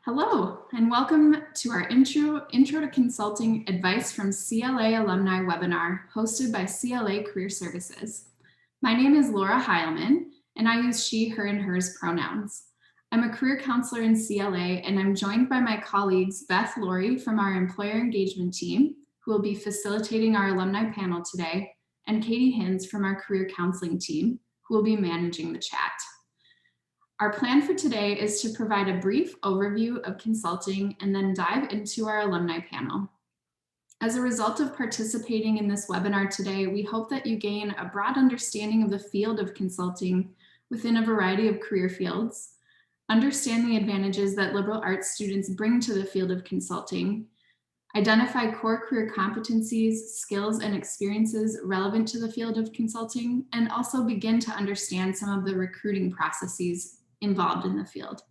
Hello, and welcome to our Intro to Consulting Advice from CLA Alumni webinar hosted by CLA Career Services. My name is Laura Heilman, and I use she, her, and hers pronouns. I'm a career counselor in CLA, and I'm joined by my colleagues Beth Laurie from our employer engagement team, who will be facilitating our alumni panel today, and Katie Hins from our career counseling team, who will be managing the chat. Our plan for today is to provide a brief overview of consulting and then dive into our alumni panel. As a result of participating in this webinar today, we hope that you gain a broad understanding of the field of consulting within a variety of career fields, understand the advantages that liberal arts students bring to the field of consulting, identify core career competencies, skills, and experiences relevant to the field of consulting, and also begin to understand some of the recruiting processes involved in the field.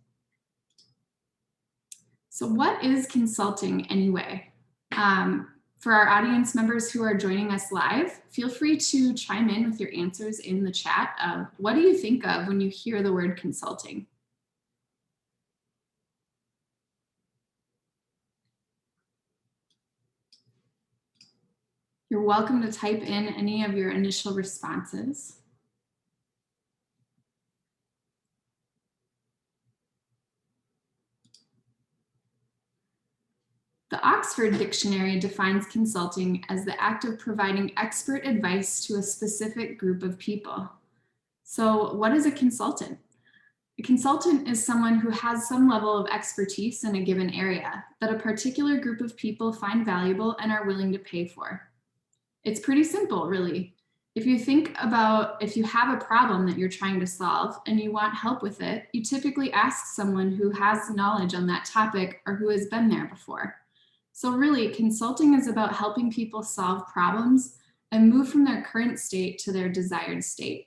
So what is consulting anyway? For our audience members who are joining us live, feel free to chime in with your answers in the chat of what do you think of when you hear the word consulting? You're welcome to type in any of your initial responses. The Oxford Dictionary defines consulting as the act of providing expert advice to a specific group of people. So what is a consultant? A consultant is someone who has some level of expertise in a given area that a particular group of people find valuable and are willing to pay for. It's pretty simple, really. If you think about if you have a problem that you're trying to solve and you want help with it, you typically ask someone who has knowledge on that topic or who has been there before. So really, consulting is about helping people solve problems and move from their current state to their desired state.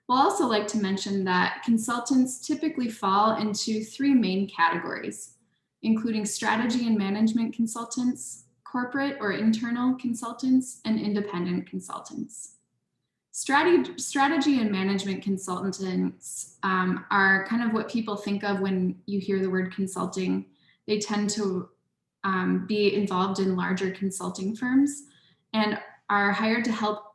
We'll also like to mention that consultants typically fall into three main categories, including strategy and management consultants, corporate or internal consultants, and independent consultants. Strategy and management consultants are kind of what people think of when you hear the word consulting. They tend to be involved in larger consulting firms and are hired to help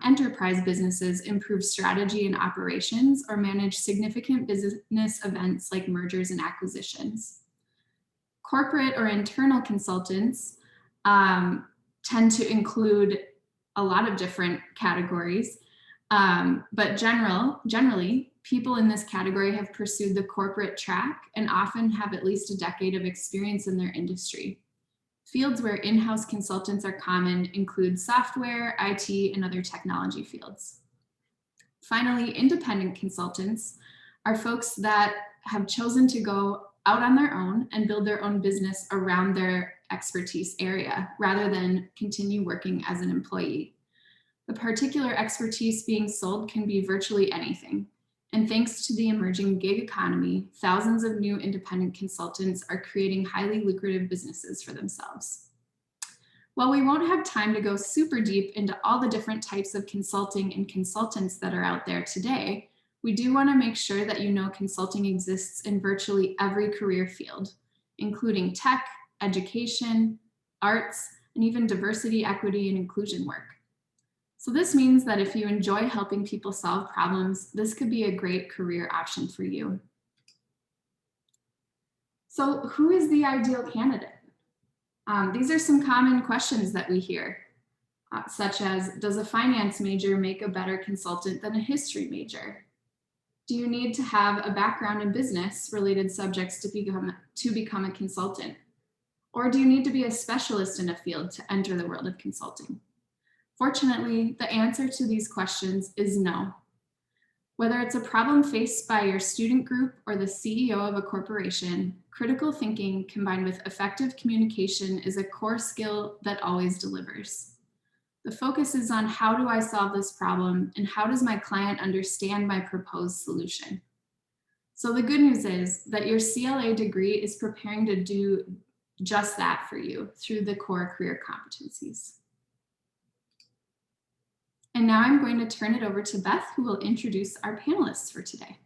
enterprise businesses improve strategy and operations or manage significant business events like mergers and acquisitions. Corporate or internal consultants tend to include a lot of different categories, but generally, people in this category have pursued the corporate track and often have at least a decade of experience in their industry. Fields where in-house consultants are common include software, IT, and other technology fields. Finally, independent consultants are folks that have chosen to go out on their own and build their own business around their expertise area rather than continue working as an employee. The particular expertise being sold can be virtually anything. And thanks to the emerging gig economy, thousands of new independent consultants are creating highly lucrative businesses for themselves. While we won't have time to go super deep into all the different types of consulting and consultants that are out there today, we do want to make sure that you know consulting exists in virtually every career field, including tech, education, arts, and even diversity, equity, and inclusion work. So this means that if you enjoy helping people solve problems, this could be a great career option for you. So who is the ideal candidate? These are some common questions that we hear, such as, does a finance major make a better consultant than a history major? Do you need to have a background in business-related subjects to become a consultant? Or do you need to be a specialist in a field to enter the world of consulting? Fortunately, the answer to these questions is no. Whether it's a problem faced by your student group or the CEO of a corporation, critical thinking combined with effective communication is a core skill that always delivers. The focus is on how do I solve this problem and how does my client understand my proposed solution? So the good news is that your CLA degree is preparing to do just that for you through the core career competencies. And now I'm going to turn it over to Beth, who will introduce our panelists for today.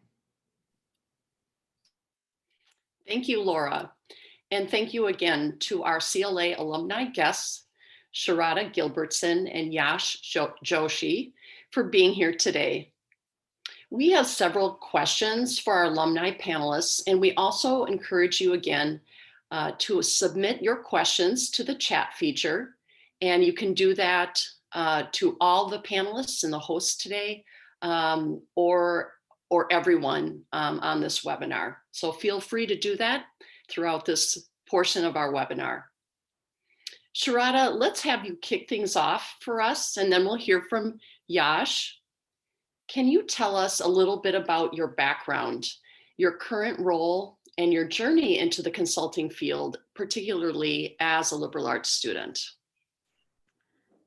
Thank you, Laura. And thank you again to our CLA alumni guests, Sharada Gilbertson and Yash Joshi, for being here today. We have several questions for our alumni panelists, and we also encourage you again to submit your questions to the chat feature. And you can do that to all the panelists and the hosts today, or everyone on this webinar. So feel free to do that throughout this portion of our webinar. Sharada, let's have you kick things off for us, and then we'll hear from Yash. Can you tell us a little bit about your background, your current role, and your journey into the consulting field, particularly as a liberal arts student?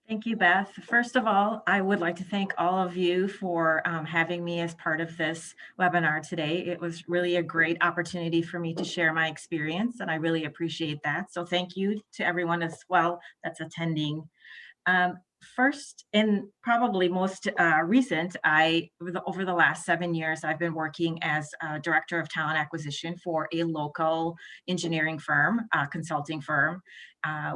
Thank you, Beth. First of all, I would like to thank all of you for having me as part of this webinar today. It was really a great opportunity for me to share my experience, and I really appreciate that. So thank you to everyone as well that's attending. First, and probably most recent, over the last 7 years, I've been working as a director of talent acquisition for a local engineering firm, consulting firm.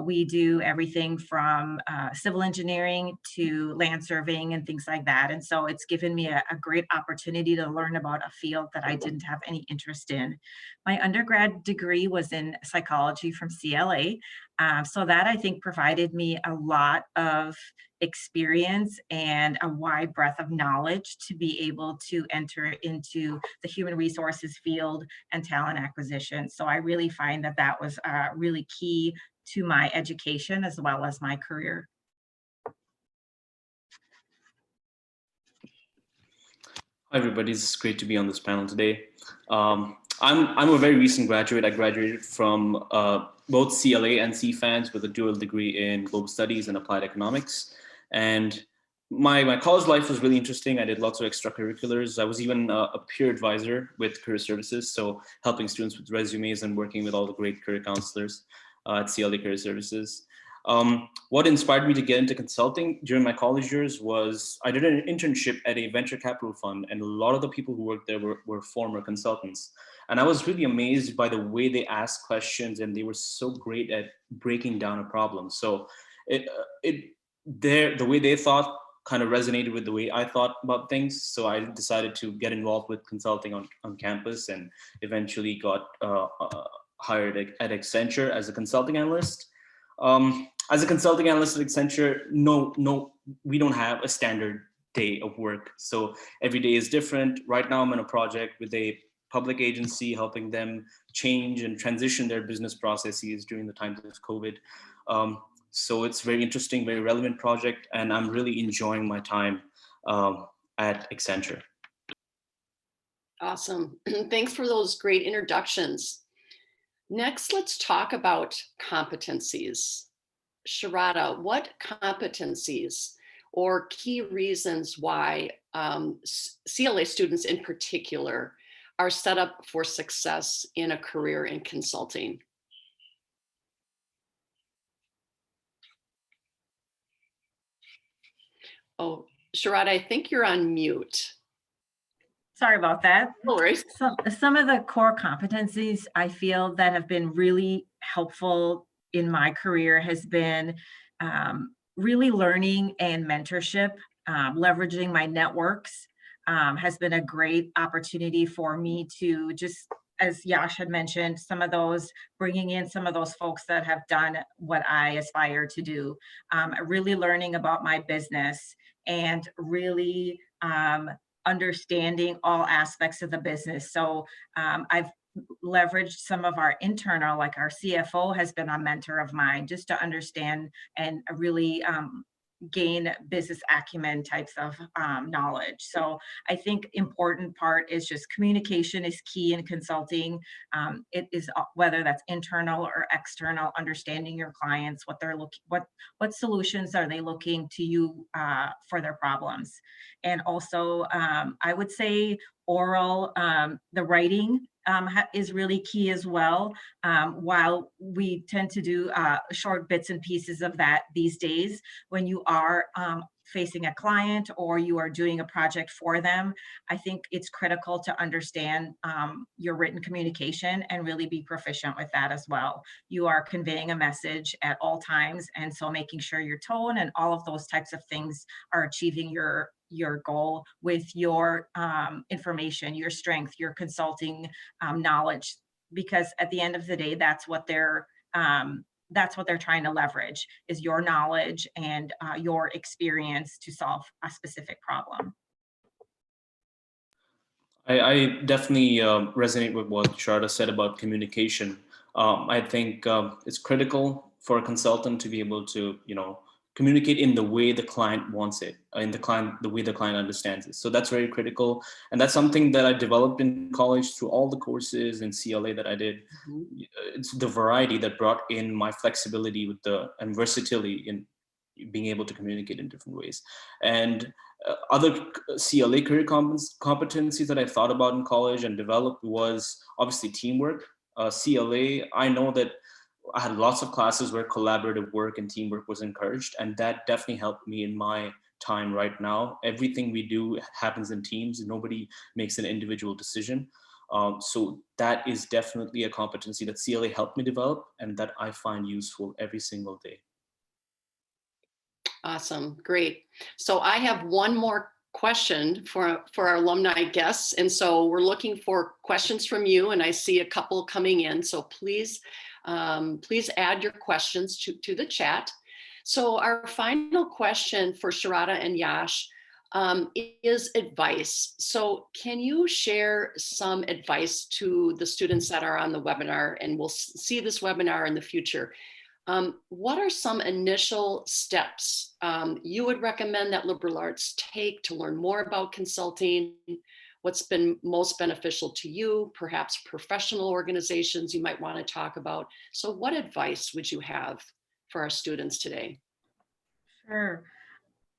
We do everything from civil engineering to land surveying and things like that. And so it's given me a great opportunity to learn about a field that I didn't have any interest in. My undergrad degree was in psychology from CLA. So that, I think, provided me a lot of experience and a wide breadth of knowledge to be able to enter into the human resources field and talent acquisition. So I really find that that was really key to my education as well as my career. Hi, everybody. It's great to be on this panel today. I'm a very recent graduate. I graduated from both CLA and CFANS with a dual degree in global studies and applied economics. And my college life was really interesting. I did lots of extracurriculars. I was even a peer advisor with career services, so helping students with resumes and working with all the great career counselors at CLA Career Services. What inspired me to get into consulting during my college years was I did an internship at a venture capital fund, and a lot of the people who worked there were former consultants. And I was really amazed by the way they asked questions, and they were so great at breaking down a problem. So the way they thought kind of resonated with the way I thought about things. So I decided to get involved with consulting on campus, and eventually got hired at Accenture as a consulting analyst. As a consulting analyst at Accenture, we don't have a standard day of work. So every day is different. Right now I'm in a project with a public agency, helping them change and transition their business processes during the times of COVID. So it's very interesting, very relevant project, and I'm really enjoying my time at Accenture. Awesome. Thanks for those great introductions. Next, let's talk about competencies. Sharada, what competencies or key reasons why CLA students in particular are set up for success in a career in consulting? Oh, Sharada, I think you're on mute. Sorry about that. No worries. Some of the core competencies I feel that have been really helpful in my career has been really learning and mentorship, leveraging my networks has been a great opportunity for me to just, as Yash had mentioned, bringing in some of those folks that have done what I aspire to do, really learning about my business and really understanding all aspects of the business. So I've leveraged some of our internal, like our CFO has been a mentor of mine, just to understand and really gain business acumen types of knowledge. So I think important part is just communication is key in consulting. It is whether that's internal or external, understanding your clients, what they're looking, what solutions are they looking to you for their problems. And also I would say oral, the writing is really key as well. While we tend to do short bits and pieces of that these days, when you are facing a client or you are doing a project for them, I think it's critical to understand your written communication and really be proficient with that as well. You are conveying a message at all times, and so making sure your tone and all of those types of things are achieving your goal with your information, your strength, your consulting knowledge, because at the end of the day, that's what they're trying to leverage, is your knowledge and your experience to solve a specific problem. I definitely resonate with what Sharda said about communication. I think it's critical for a consultant to be able to, communicate in the way the client wants it, the way the client understands it. So that's very critical, and that's something that I developed in college through all the courses in CLA that I did. Mm-hmm. It's the variety that brought in my flexibility and versatility in being able to communicate in different ways. And other CLA career competencies that I thought about in college and developed was obviously teamwork. CLA, I know that I had lots of classes where collaborative work and teamwork was encouraged, and that definitely helped me in my time right now. Everything we do happens in teams. Nobody makes an individual decision. So that is definitely a competency that CLA helped me develop and that I find useful every single day. Awesome, great. So I have one more question for our alumni guests. And so we're looking for questions from you, and I see a couple coming in. So please add your questions to the chat. So our final question for Sharada and Yash is advice. So can you share some advice to the students that are on the webinar and will see this webinar in the future? What are some initial steps you would recommend that liberal arts take to learn more about consulting? What's been most beneficial to you, perhaps professional organizations you might want to talk about? So what advice would you have for our students today? Sure.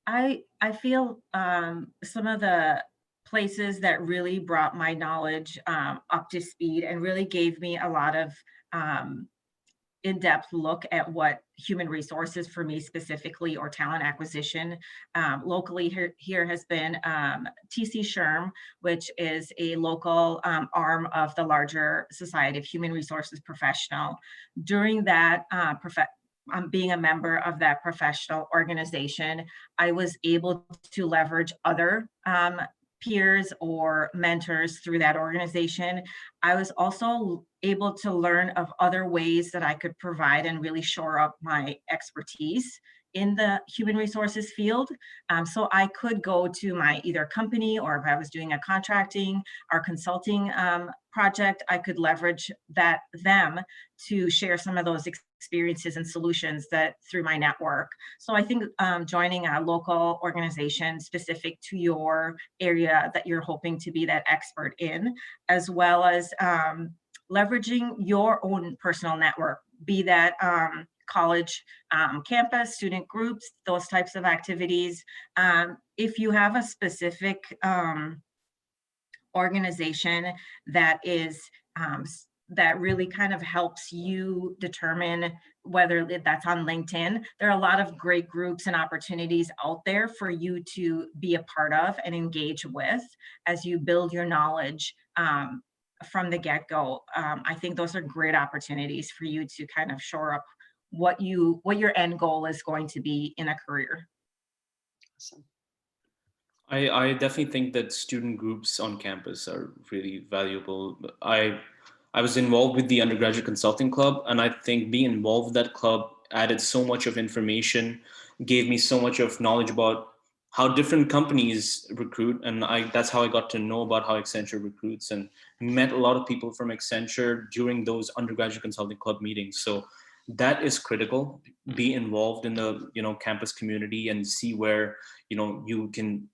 I feel some of the places that really brought my knowledge up to speed and really gave me a lot of in-depth look at what human resources for me specifically, or talent acquisition locally here has been TC SHRM, which is a local arm of the larger Society of Human Resources Professional. During that being a member of that professional organization, I was able to leverage other peers or mentors through that organization. I was also able to learn of other ways that I could provide and really shore up my expertise in the human resources field. So I could go to my either company, or if I was doing a contracting or consulting project, I could leverage them to share some of those experiences and solutions that through my network. So I think joining a local organization specific to your area that you're hoping to be that expert in, as well as leveraging your own personal network, be that college campus, student groups, those types of activities. If you have a specific organization that is that really kind of helps you determine whether that's on LinkedIn. There are a lot of great groups and opportunities out there for you to be a part of and engage with as you build your knowledge from the get-go. I think those are great opportunities for you to kind of shore up what your end goal is going to be in a career. Awesome. I definitely think that student groups on campus are really valuable. I was involved with the undergraduate consulting club, and I think being involved with that club added so much of information, gave me so much of knowledge about how different companies recruit, and that's how I got to know about how Accenture recruits, and met a lot of people from Accenture during those undergraduate consulting club meetings. So that is critical. Be involved in the campus community and see where you can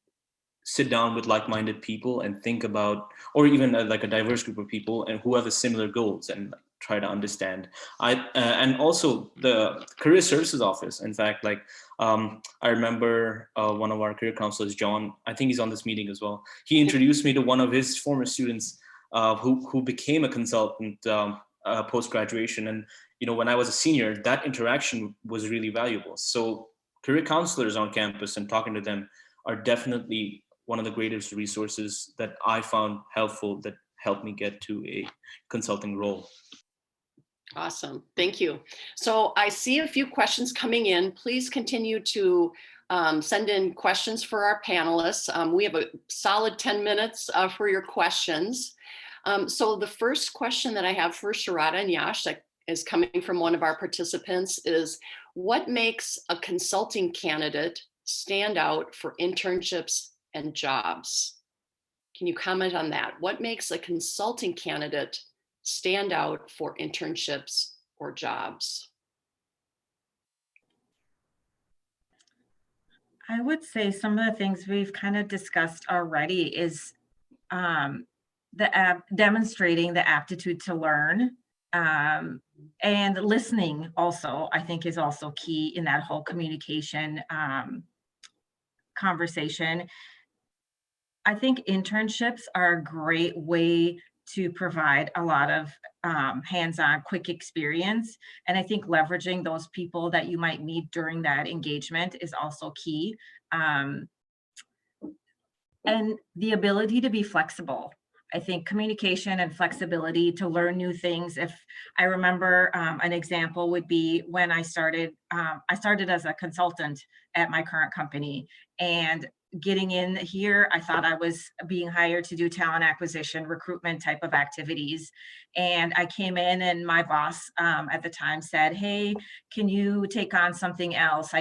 sit down with like-minded people and think about, or even like a diverse group of people and who have similar goals, and try to understand. And also the career services office. In fact, I remember one of our career counselors, John, I think he's on this meeting as well. He introduced me to one of his former students who became a consultant post-graduation. And when I was a senior, that interaction was really valuable. So career counselors on campus and talking to them are definitely one of the greatest resources that I found helpful that helped me get to a consulting role. Awesome. Thank you. So I see a few questions coming in. Please continue to send in questions for our panelists. We have a solid 10 minutes for your questions. So the first question that I have for Sharada and Yash that is coming from one of our participants is, what makes a consulting candidate stand out for internships and jobs? Can you comment on that? What makes a consulting candidate stand out for internships or jobs? I would say some of the things we've kind of discussed already is demonstrating the aptitude to learn, and listening also, I think, is also key in that whole communication conversation. I think internships are a great way to provide a lot of hands-on quick experience. And I think leveraging those people that you might meet during that engagement is also key. And the ability to be flexible. I think communication and flexibility to learn new things. If I remember, an example would be when I started as a consultant at my current company, and getting in here, I thought I was being hired to do talent acquisition, recruitment type of activities. And I came in and my boss at the time said, "Hey, can you take on something else?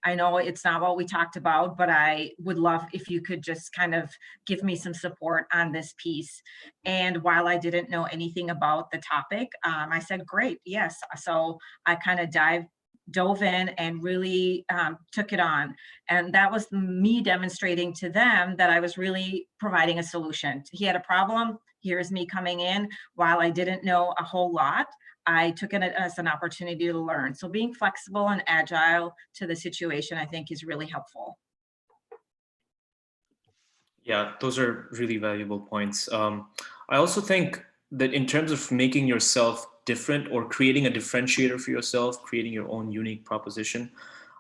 I know it's not what we talked about, but I would love if you could just kind of give me some support on this piece." And while I didn't know anything about the topic, I said, "Great, yes." So I kind of dove in and really took it on. And that was me demonstrating to them that I was really providing a solution. He had a problem. Here's me coming in. While I didn't know a whole lot, I took it as an opportunity to learn. So being flexible and agile to the situation, I think, is really helpful. Yeah, those are really valuable points. I also think that in terms of making yourself different or creating a differentiator for yourself, creating your own unique proposition,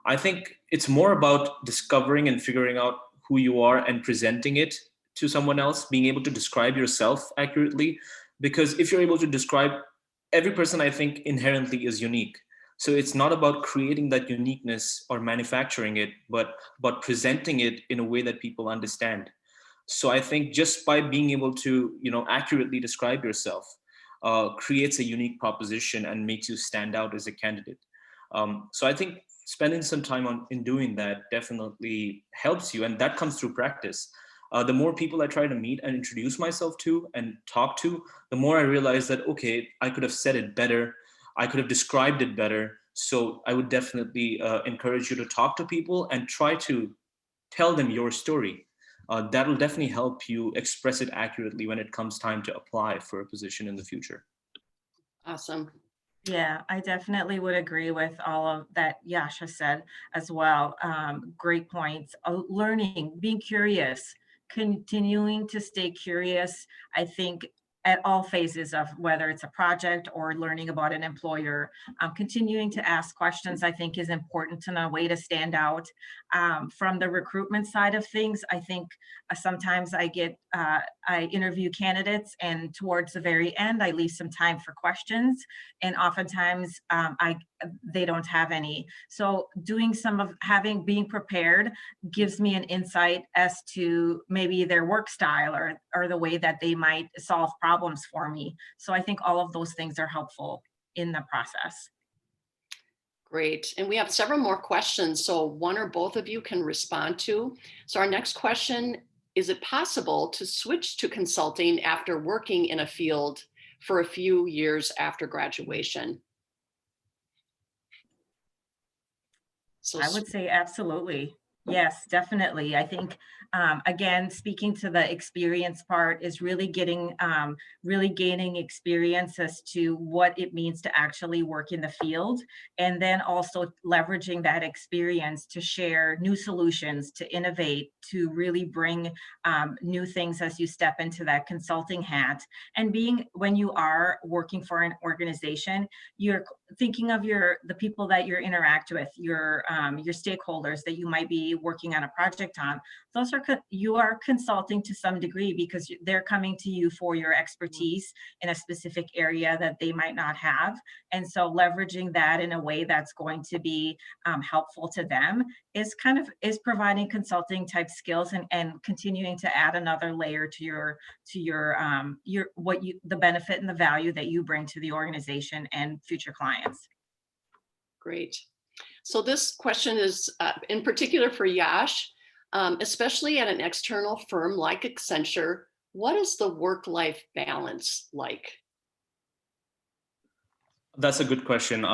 I think it's more about discovering and figuring out who you are and presenting it to someone else, being able to describe yourself accurately. Because if you're able to describe, every person, I think, inherently is unique. So it's not about creating that uniqueness or manufacturing it, but presenting it in a way that people understand. So I think just by being able to, accurately describe yourself, creates a unique proposition and makes you stand out as a candidate. So I think spending some time in doing that definitely helps you, and that comes through practice. The more people I try to meet and introduce myself to and talk to, the more I realize that, okay, I could have said it better. I could have described it better. So I would definitely encourage you to talk to people and try to tell them your story. That will definitely help you express it accurately when it comes time to apply for a position in the future. Awesome. Yeah, I definitely would agree with all of that Yasha said as well. Great points. Learning, being curious, continuing to stay curious, I think, at all phases of whether it's a project or learning about an employer. Continuing to ask questions, I think, is important in a way to stand out. From the recruitment side of things, I think sometimes I interview candidates, and towards the very end, I leave some time for questions, and oftentimes they don't have any. So being prepared gives me an insight as to maybe their work style or the way that they might solve problems for me. So I think all of those things are helpful in the process. Great. And we have several more questions, so one or both of you can respond to. So our next question, is it possible to switch to consulting after working in a field for a few years after graduation? So I would say absolutely. Yes, definitely. I think, again, speaking to the experience part is really really gaining experience as to what it means to actually work in the field. And then also leveraging that experience to share new solutions, to innovate, to really bring new things as you step into that consulting hat. And when you are working for an organization, you're thinking of the people that you interact with, your stakeholders that you might be working on a project on. You are consulting to some degree because they're coming to you for your expertise in a specific area that they might not have. And so leveraging that in a way that's going to be helpful to them is providing consulting type skills, and continuing to add another layer to the benefit and the value that you bring to the organization and future clients. Great. So this question is in particular for Yash, especially at an external firm like Accenture. What is the work-life balance like? That's a good question.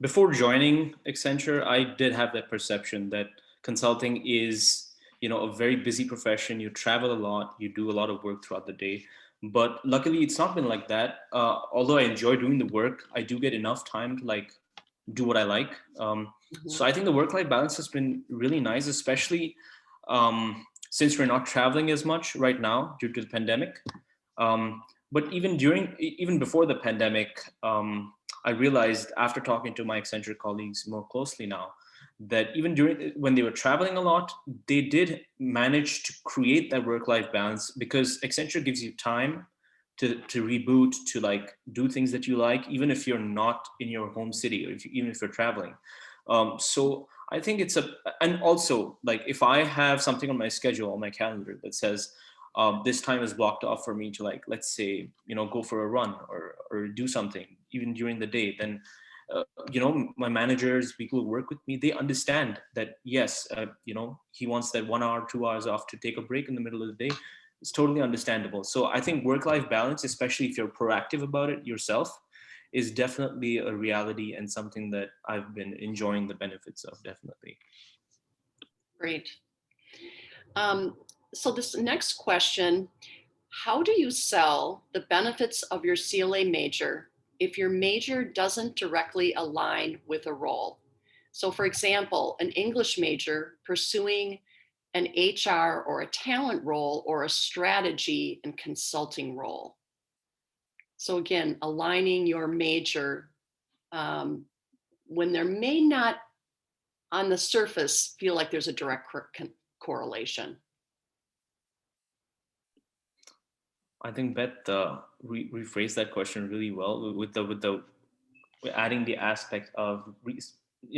Before joining Accenture, I did have that perception that consulting is, a very busy profession. You travel a lot, you do a lot of work throughout the day. But luckily, it's not been like that. Although I enjoy doing the work, I do get enough time to do what I like. So I think the work-life balance has been really nice, especially since we're not traveling as much right now due to the pandemic. But even before the pandemic, I realized after talking to my Accenture colleagues more closely now that even when they were traveling a lot, they did manage to create that work-life balance, because Accenture gives you time to reboot, to do things that you like, even if you're not in your home city, or even if you're traveling. So I think and also if I have something on my schedule, on my calendar that says this time is blocked off for me to let's say, go for a run or do something even during the day, then my managers, people who work with me, they understand that yes, he wants that 1 hour, 2 hours off to take a break in the middle of the day. It's totally understandable. So I think work-life balance, especially if you're proactive about it yourself, is definitely a reality and something that I've been enjoying the benefits of, definitely. Great. So this next question, how do you sell the benefits of your CLA major if your major doesn't directly align with a role? So for example, an English major pursuing an HR or a talent role, or a strategy and consulting role. So again, aligning your major when there may not on the surface feel like there's a direct correlation. I think Beth rephrased that question really well with adding the aspect of,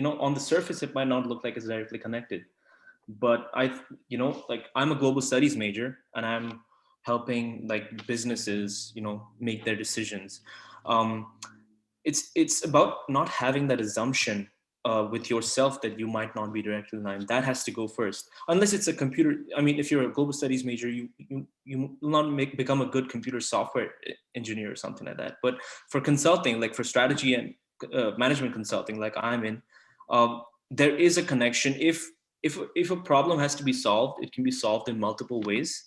on the surface it might not look like it's directly connected, but I'm a global studies major and I'm helping businesses, make their decisions. It's about not having that assumption with yourself that you might not be directly aligned. That has to go first, unless it's a computer. I mean, if you're a global studies major, you will not become a good computer software engineer or something like that. But for consulting, for strategy and management consulting, like I'm in, there is a connection. If a problem has to be solved, it can be solved in multiple ways.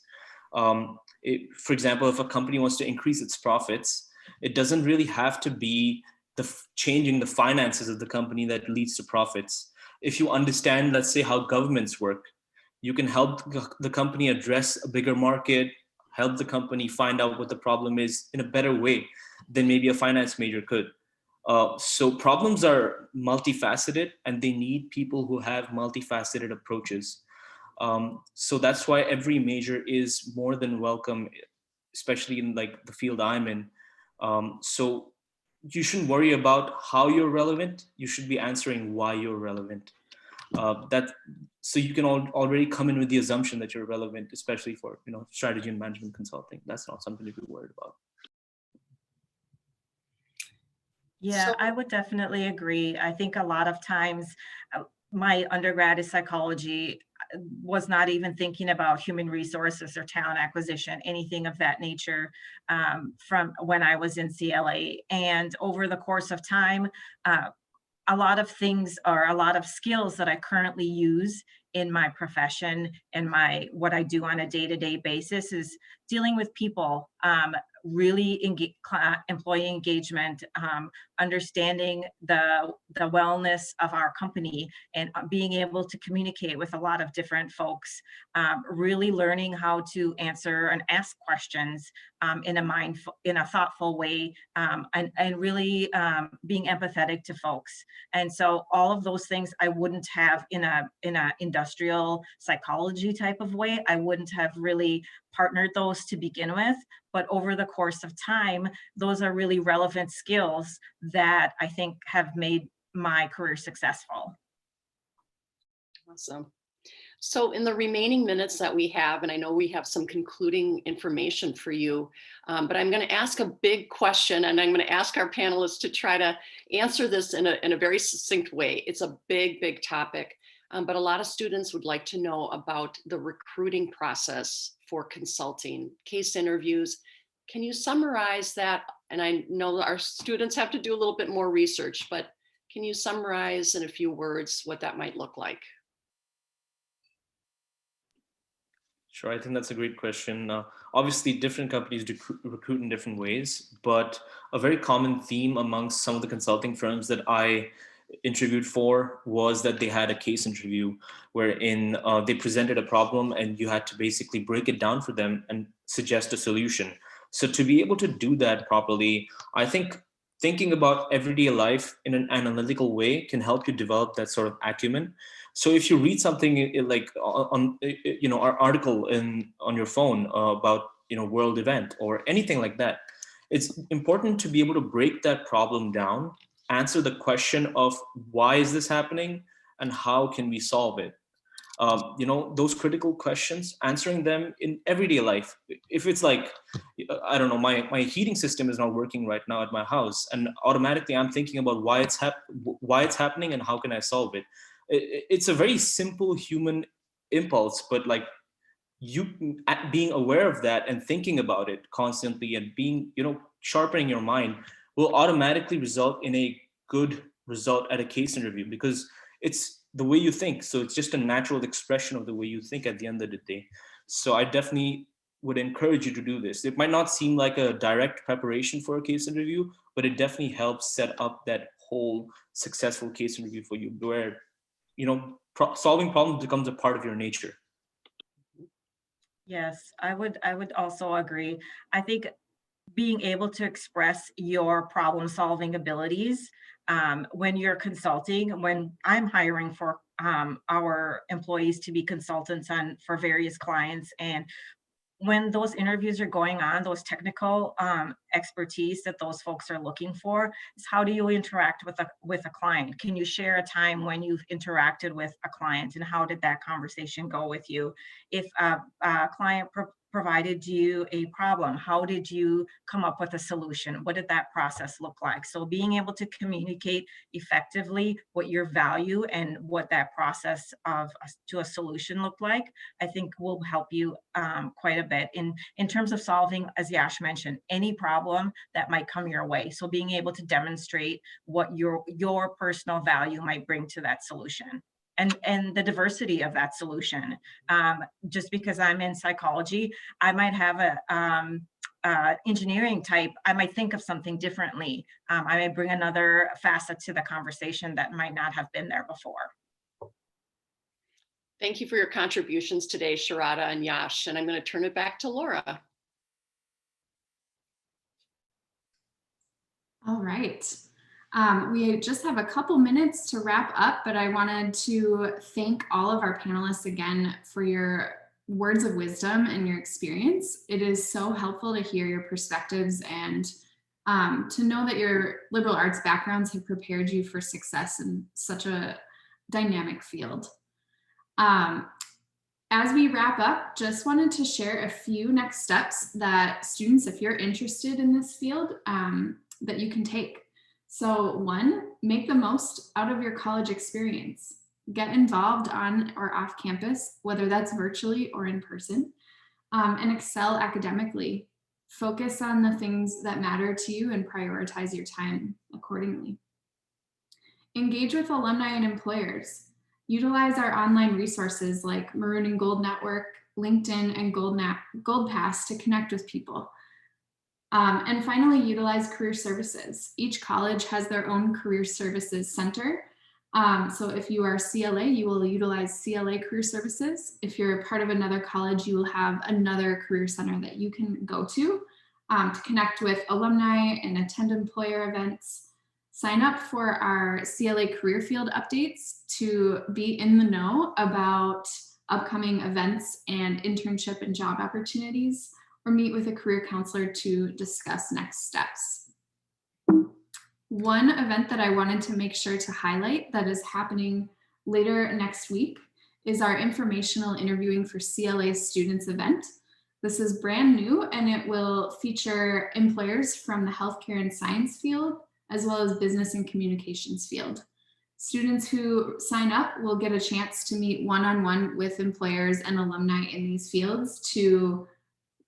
For example, if a company wants to increase its profits, it doesn't really have to be changing the finances of the company that leads to profits. If you understand, let's say, how governments work, you can help the company address a bigger market, help the company find out what the problem is in a better way than maybe a finance major could. So problems are multifaceted and they need people who have multifaceted approaches. So that's why every major is more than welcome, especially in the field I'm in. So you shouldn't worry about how you're relevant. You should be answering why you're relevant. So you can already come in with the assumption that you're relevant, especially for strategy and management consulting. That's not something to be worried about. Yeah, I would definitely agree. I think a lot of times my undergrad is psychology, was not even thinking about human resources or talent acquisition, anything of that nature, from when I was in CLA. And over the course of time, a lot of things or a lot of skills that I currently use in my profession and what I do on a day-to-day basis is dealing with people, really employee engagement, understanding the wellness of our company, and being able to communicate with a lot of different folks, really learning how to answer and ask questions in a thoughtful way, and really being empathetic to folks. And so all of those things I wouldn't have in a industrial psychology type of way. I wouldn't have really partnered those to begin with, but over the course of time, those are really relevant skills that I think have made my career successful. Awesome. So in the remaining minutes that we have, and I know we have some concluding information for you, but I'm going to ask a big question, and I'm going to ask our panelists to try to answer this in a very succinct way. It's a big, big topic, but a lot of students would like to know about the recruiting process for consulting, case interviews. Can you summarize that? And I know our students have to do a little bit more research, but can you summarize in a few words what that might look like? Sure, I think that's a great question. Obviously, different companies recruit in different ways, but a very common theme amongst some of the consulting firms that I interviewed for was that they had a case interview wherein they presented a problem and you had to basically break it down for them and suggest a solution. So to be able to do that properly, I think thinking about everyday life in an analytical way can help you develop that sort of acumen. So if you read something like on our article on your phone about world event or anything like that, it's important to be able to break that problem down, answer the question of why is this happening and how can we solve it. Those critical questions, answering them in everyday life. If it's like, I don't know, my heating system is not working right now at my house, and automatically I'm thinking about why it's happening and how can I solve it. It's a very simple human impulse, but like you being aware of that and thinking about it constantly and being, sharpening your mind will automatically result in a good result at a case interview because it's the way you think. So it's just a natural expression of the way you think at the end of the day. So I definitely would encourage you to do this. It might not seem like a direct preparation for a case interview, but it definitely helps set up that whole successful case interview for you where, solving problems becomes a part of your nature. Yes, I would also agree. I think being able to express your problem solving abilities when you're consulting, when I'm hiring for our employees to be consultants for various clients, and when those interviews are going on, those technical expertise that those folks are looking for is how do you interact with a client? Can you share a time when you've interacted with a client and how did that conversation go with you? If a client provided you a problem, how did you come up with a solution? What did that process look like? So being able to communicate effectively what your value and what that process to a solution looked like, I think will help you quite a bit in terms of solving, as Yash mentioned, any problem that might come your way. So being able to demonstrate what your personal value might bring to that solution. And the diversity of that solution. Just because I'm in psychology, I might have a engineering type, I might think of something differently. I may bring another facet to the conversation that might not have been there before. Thank you for your contributions today, Sharada and Yash, and I'm going to turn it back to Laura. All right. We just have a couple minutes to wrap up, but I wanted to thank all of our panelists again for your words of wisdom and your experience. It is so helpful to hear your perspectives and to know that your liberal arts backgrounds have prepared you for success in such a dynamic field. As we wrap up, just wanted to share a few next steps that students, if you're interested in this field, that you can take. So 1, make the most out of your college experience. Get involved on or off campus, whether that's virtually or in person, and excel academically. Focus on the things that matter to you and prioritize your time accordingly. Engage with alumni and employers. Utilize our online resources like Maroon and Gold Network, LinkedIn, and Gold Pass to connect with people. And finally, utilize career services. Each college has their own career services center. So if you are CLA, you will utilize CLA career services. If you're a part of another college, you will have another career center that you can go to connect with alumni and attend employer events. Sign up for our CLA career field updates to be in the know about upcoming events and internship and job opportunities, or meet with a career counselor to discuss next steps. One event that I wanted to make sure to highlight that is happening later next week is our informational interviewing for CLA students event. This is brand new and it will feature employers from the healthcare and science field, as well as business and communications field. Students who sign up will get a chance to meet one-on-one with employers and alumni in these fields to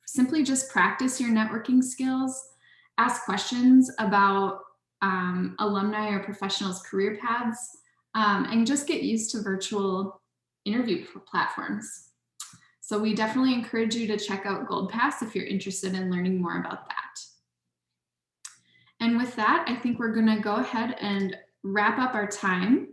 simply just practice your networking skills, ask questions about alumni or professionals' career paths, and just get used to virtual interview platforms. So we definitely encourage you to check out Gold Pass if you're interested in learning more about that. And with that, I think we're going to go ahead and wrap up our time.